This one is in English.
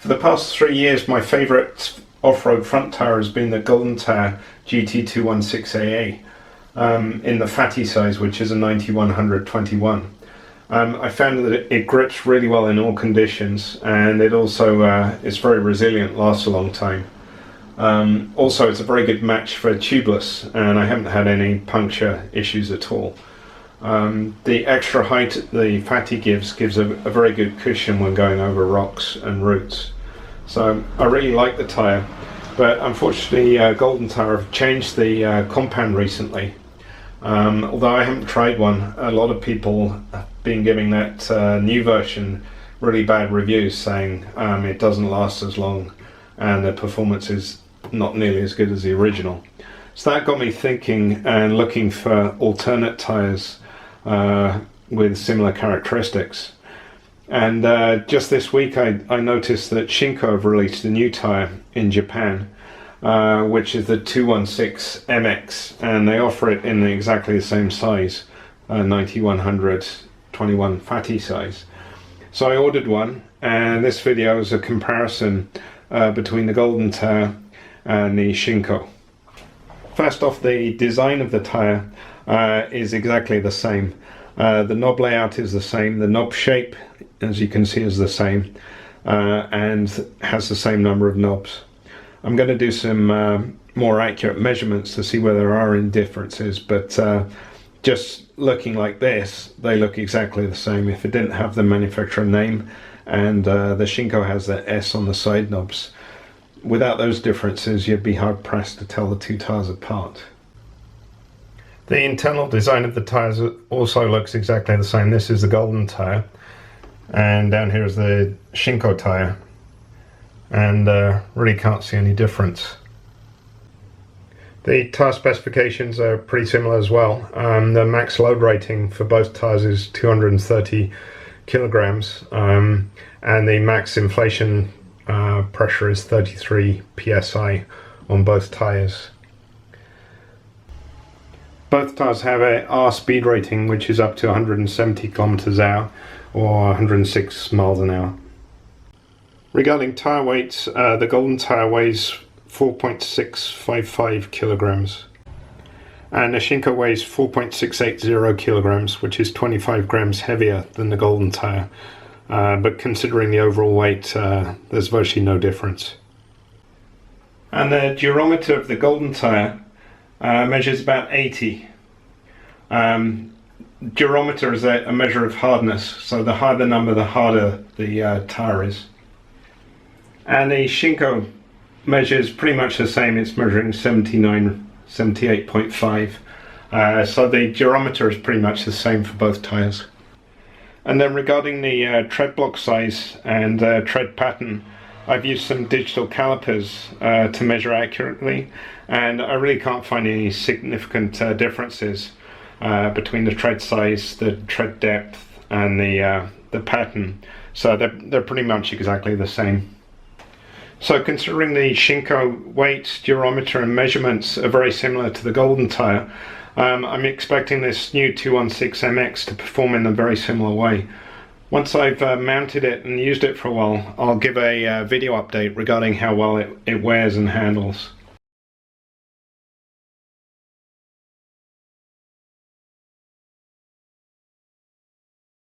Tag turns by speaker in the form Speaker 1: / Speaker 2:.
Speaker 1: For the past 3 years, my favourite off-road front tyre has been the Golden Tyre GT216AA in the Fatty size, which is a 91/121. I found that it grips really well in all conditions, and it also is very resilient, lasts a long time. Also, it's a very good match for tubeless, and I haven't had any puncture issues at all. The extra height the Fatty gives a very good cushion when going over rocks and roots. So I really like the tyre, but unfortunately Golden Tyre have changed the compound recently. Although I haven't tried one, a lot of people have been giving that new version really bad reviews, saying it doesn't last as long and the performance is not nearly as good as the original. So that got me thinking and looking for alternate tyres with similar characteristics. And just this week I noticed that Shinko have released a new tyre in Japan, which is the 216MX, and they offer it in exactly the same size, 91/121 Fatty size. So I ordered one, and this video is a comparison between the Golden Tyre and the Shinko. First off, the design of the tyre is exactly the same. The knob layout is the same, the knob shape, as you can see, is the same, and has the same number of knobs. I'm going to do some more accurate measurements to see where there are any differences, but just looking like this, they look exactly the same if it didn't have the manufacturer name, and the Shinko has the S on the side knobs. Without those differences, you'd be hard pressed to tell the two tyres apart. The internal design of the tyres also looks exactly the same. This is the Golden Tyre, and down here is the Shinko tyre, and really can't see any difference. The tyre specifications are pretty similar as well. The max load rating for both tyres is 230 kilograms, and the max inflation pressure is 33 psi on both tyres. Both tyres have a R speed rating, which is up to 170 kilometers an hour or 106 miles an hour. Regarding tyre weights, the Golden Tyre weighs 4.655 kilograms, and the Shinko weighs 4.680 kilograms, which is 25 grams heavier than the Golden Tyre. But considering the overall weight, there's virtually no difference. And the durometer of the Golden Tyre measures about 80. Durometer is a measure of hardness, so the higher the number, the harder the tyre is. And the Shinko measures pretty much the same. It's measuring 78.5. So the durometer is pretty much the same for both tyres. And then regarding the tread block size and tread pattern, I've used some digital calipers to measure accurately, and I really can't find any significant differences between the tread size, the tread depth, and the pattern. So they're pretty much exactly the same. So considering the Shinko weight, durometer and measurements are very similar to the Golden Tyre, I'm expecting this new 216MX to perform in a very similar way. Once I've mounted it and used it for a while, I'll give a video update regarding how well it wears and handles.